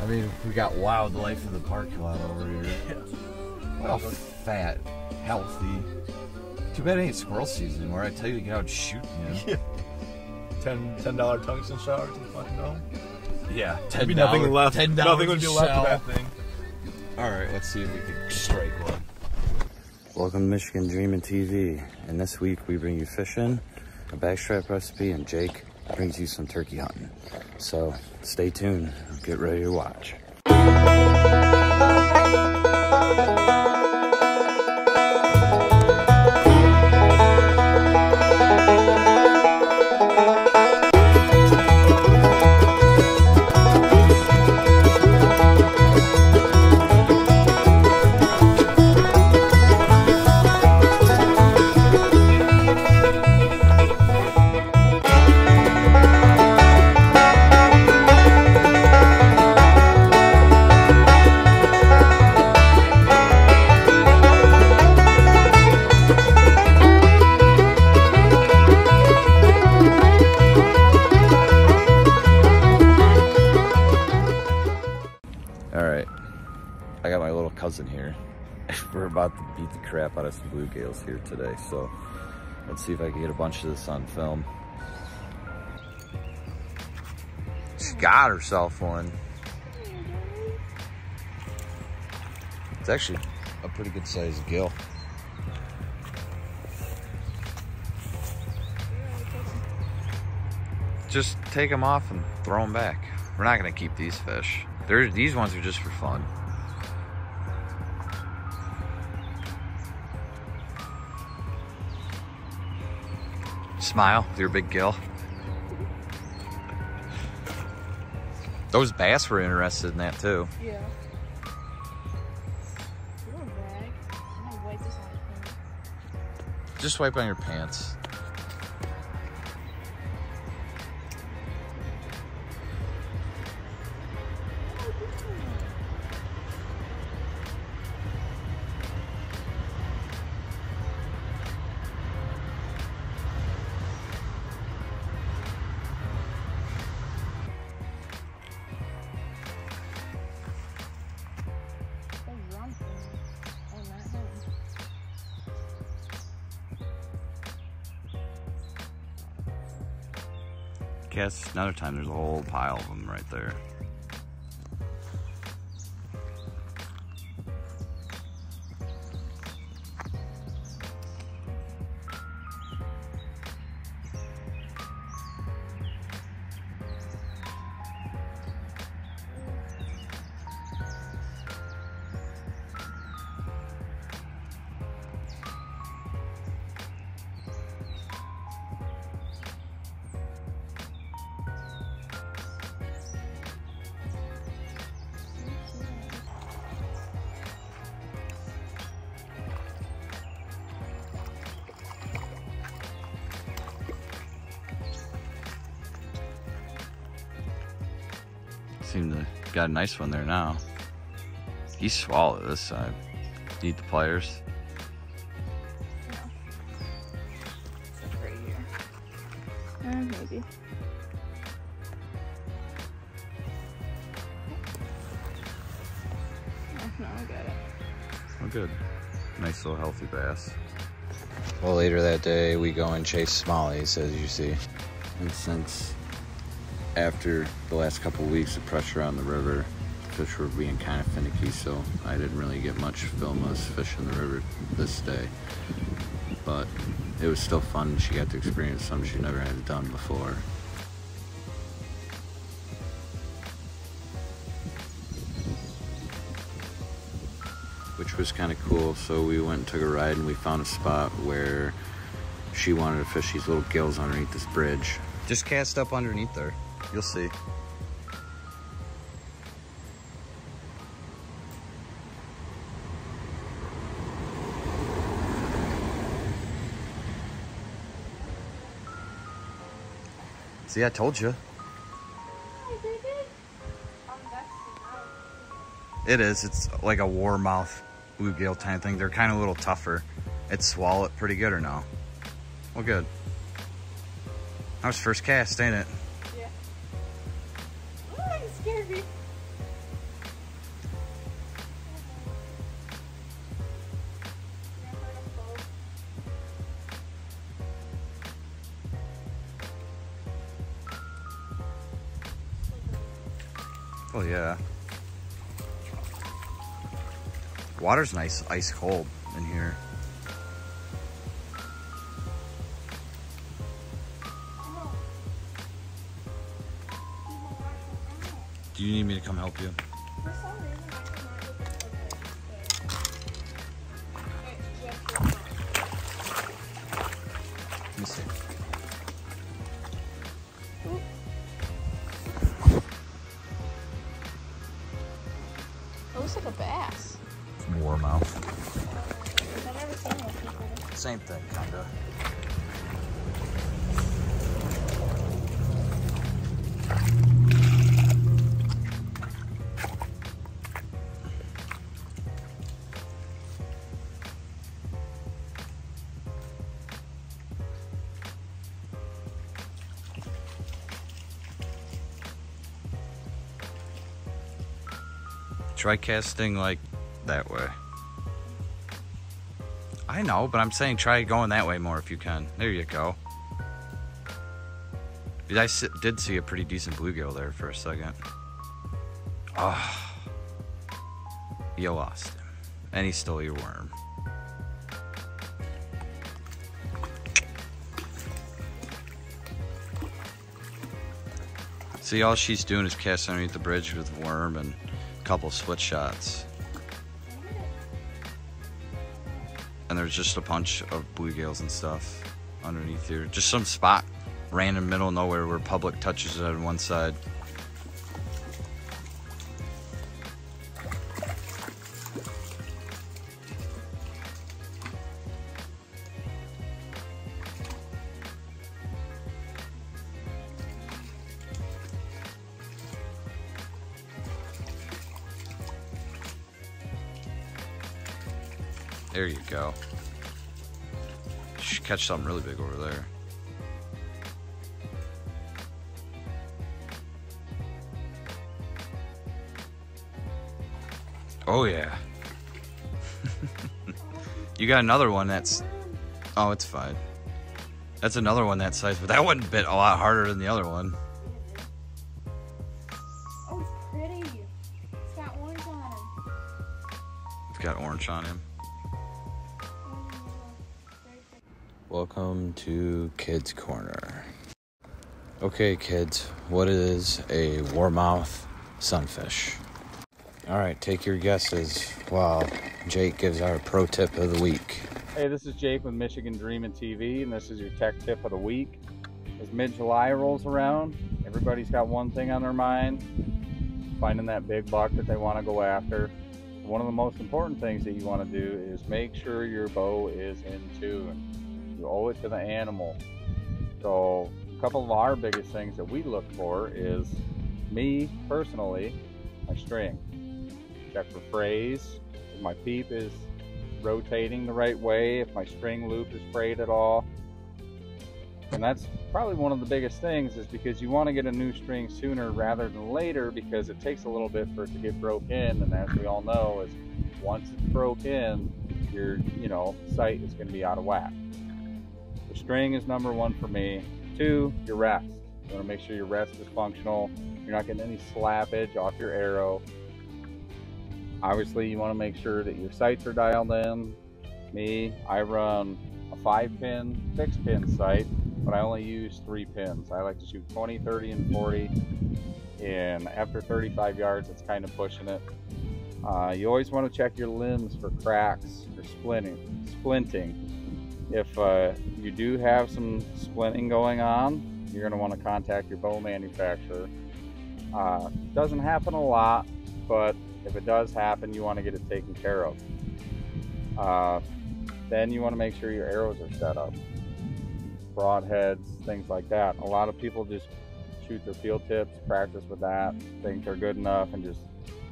I mean, we got wildlife in the parking lot over here. Yeah. Well, fat, healthy. Too bad it ain't squirrel season where I tell you to get out and shoot, you know? Yeah. $10 tungsten showers in the fucking dome. Yeah, There'd be nothing left. $10 Nothing would be left of that thing. All right, let's see if we can strike one. Welcome to Michigan Dreamin' TV, and this week we bring you fishing, a backstrap recipe, and Jake brings you some turkey hunting. So stay tuned, get ready to watch. I got my little cousin here. We're about to beat the crap out of some bluegills here today, so let's see if I can get a bunch of this on film. She got herself one. It's actually a pretty good sized gill. Just take them off and throw them back. We're not gonna keep these fish. These ones are just for fun. Smile with your big gill. Those bass were interested in that too. Yeah. You want a bag? I'm gonna wipe this on. Just wipe on your pants. Cast another time, there's a whole pile of them right there. Seem to got a nice one there now. He swallowed this side. Eat the pliers. No. Except right here. Maybe. Oh, no, I got it. Oh, good. Nice little healthy bass. Well, later that day, we go and chase smallies, as you see. And since after the last couple of weeks of pressure on the river, fish were being kind of finicky, so I didn't really get much film of us fishing the river this day. But it was still fun. She got to experience something she never had done before. Which was kind of cool. So we went and took a ride and we found a spot where she wanted to fish these little gills underneath this bridge. Just cast up underneath there. You'll see. See, I told you. It is. It's like a warmouth bluegill kind of thing. They're kind of a little tougher. It swallow it pretty good or no? Well, good. That was first cast, ain't it? Yeah. Oh, you scared me. Oh yeah. Water's nice, ice cold in here. Do you need me to come help you? Let me see. It looks like a bass. Warmouth. I've never seen one before. Same thing, kinda. Try casting like that way. I know, but I'm saying try going that way more if you can. There you go. I did see a pretty decent bluegill there for a second. Oh, you lost him. And he stole your worm. See, all she's doing is casting underneath the bridge with worm and a couple split shots. And there's just a bunch of bluegills and stuff underneath here. Just some spot, random middle of nowhere where public touches it on one side. There you go. You should catch something really big over there. Oh yeah. You got another one that's... Oh, it's fine. That's another one that size, but that one bit a lot harder than the other one. Oh, it's pretty. It's got orange on him. It's got orange on him. Welcome to Kids Corner. Okay, kids, what is a warmouth sunfish? All right, take your guesses while Jake gives our pro tip of the week. Hey, this is Jake with Michigan Dreamin' TV, and this is your tech tip of the week. As mid-July rolls around, everybody's got one thing on their mind, finding that big buck that they want to go after. One of the most important things that you want to do is make sure your bow is in tune. You owe it to the animal. So a couple of our biggest things that we look for is, me personally, my string. Check for frays, if my peep is rotating the right way, if my string loop is frayed at all. And that's probably one of the biggest things, is because you want to get a new string sooner rather than later, because it takes a little bit for it to get broke in, and as we all know, is once it's broke in, your sight is going to be out of whack. The string is number one for me. 2, your rest. You want to make sure your rest is functional. You're not getting any slappage off your arrow. Obviously, you want to make sure that your sights are dialed in. Me, I run a 5-pin, 6-pin sight, but I only use 3 pins. I like to shoot 20, 30, and 40. And after 35 yards, it's kind of pushing it. You always want to check your limbs for cracks or splinting. If you do have some splinting going on, you're going to want to contact your bow manufacturer. Doesn't happen a lot, but if it does happen, you want to get it taken care of. Then you want to make sure your arrows are set up. Broadheads, things like that. A lot of people just shoot their field tips, practice with that, think they're good enough, and just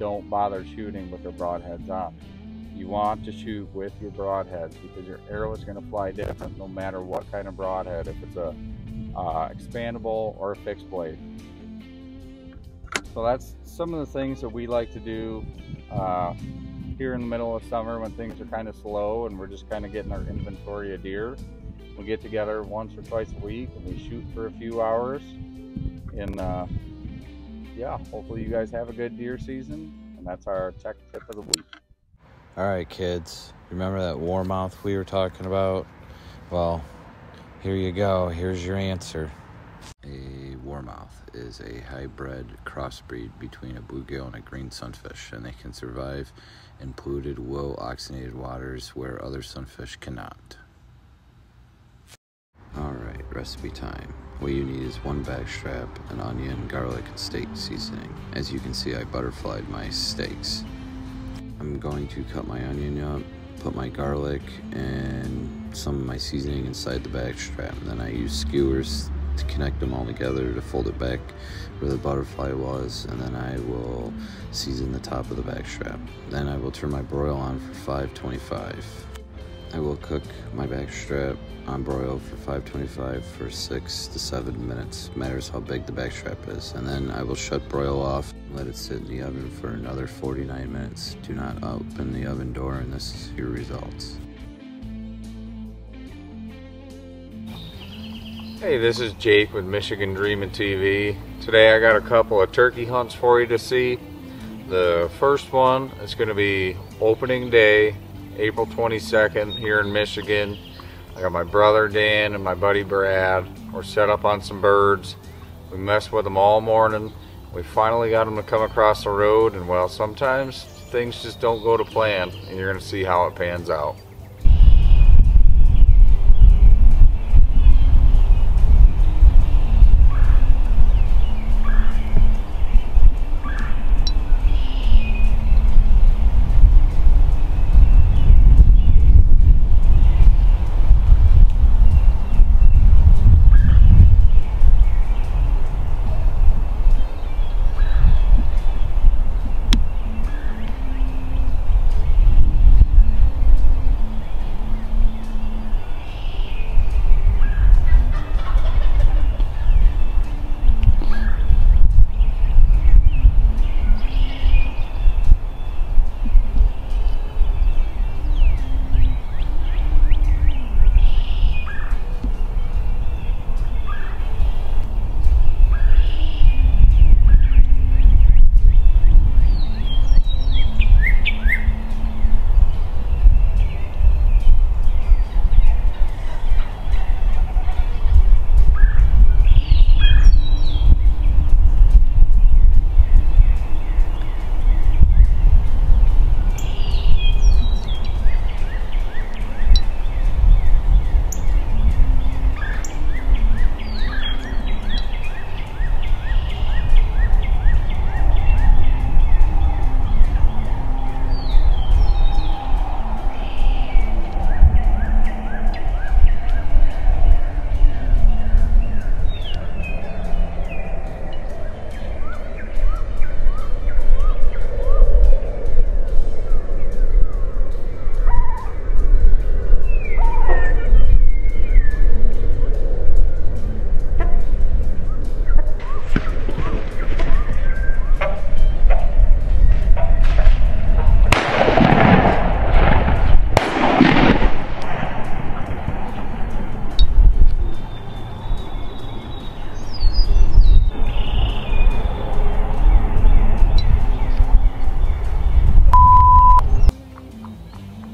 don't bother shooting with their broadheads on. You want to shoot with your broadheads, because your arrow is going to fly different no matter what kind of broadhead, if it's a expandable or a fixed blade. So that's some of the things that we like to do here in the middle of summer when things are kind of slow and we're just kind of getting our inventory of deer. We get together once or twice a week and we shoot for a few hours in yeah, hopefully you guys have a good deer season, and that's our tech tip of the week. All right, kids. Remember that warmouth we were talking about? Well, here you go. Here's your answer. A warmouth is a hybrid crossbreed between a bluegill and a green sunfish, and they can survive in polluted, well-oxygenated waters where other sunfish cannot. Alright, recipe time. What you need is 1 bag strap, an onion, garlic, and steak seasoning. As you can see, I butterflied my steaks. I'm going to cut my onion up, put my garlic and some of my seasoning inside the bag strap. And then I use skewers to connect them all together to fold it back where the butterfly was, and then I will season the top of the bag strap. Then I will turn my broil on for 525. I will cook my bag strap on broil for 525 for 6 to 7 minutes, matters how big the bag strap is, and then I will shut broil off and let it sit in the oven for another 49 minutes. Do not open the oven door, and this is your results. Hey, this is Jake with Michigan Dreamin' TV. Today I got a couple of turkey hunts for you to see. The first one is going to be opening day, April 22nd here in Michigan. I got my brother Dan and my buddy Brad. We're set up on some birds. We messed with them all morning. We finally got them to come across the road, and well, sometimes things just don't go to plan, and you're going to see how it pans out.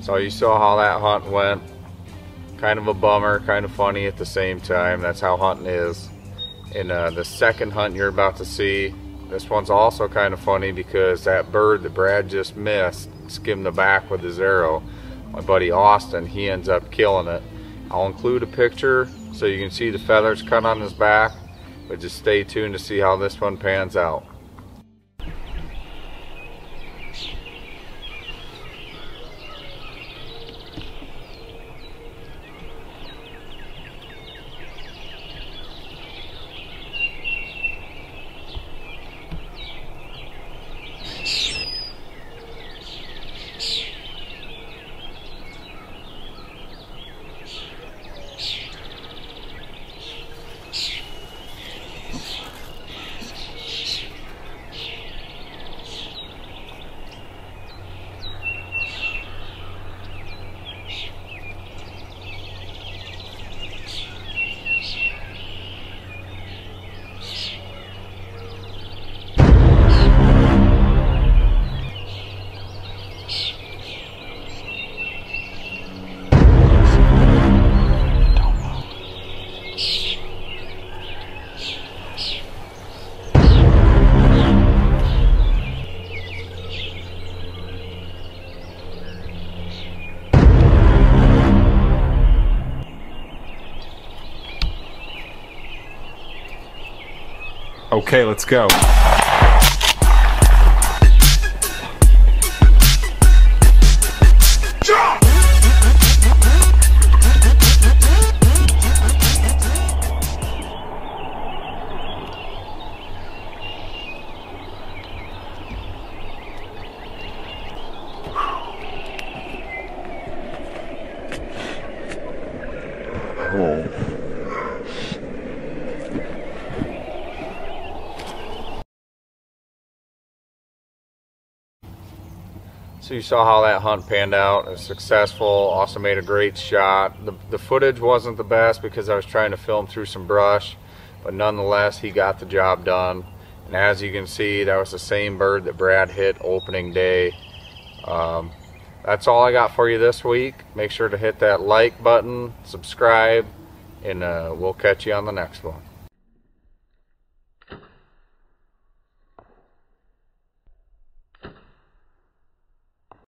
So you saw how that hunt went. Kind of a bummer, kind of funny at the same time. That's how hunting is. And the second hunt you're about to see, this one's also kind of funny because that bird that Brad just missed skimmed the back with his arrow. My buddy Austin, he ends up killing it. I'll include a picture so you can see the feathers cut on his back, but just stay tuned to see how this one pans out. Okay, let's go. So you saw how that hunt panned out. It was successful. Also made a great shot. The footage wasn't the best because I was trying to film through some brush, but nonetheless he got the job done. And as you can see, that was the same bird that Brad hit opening day. That's all I got for you this week. Make sure to hit that like button, subscribe, and we'll catch you on the next one.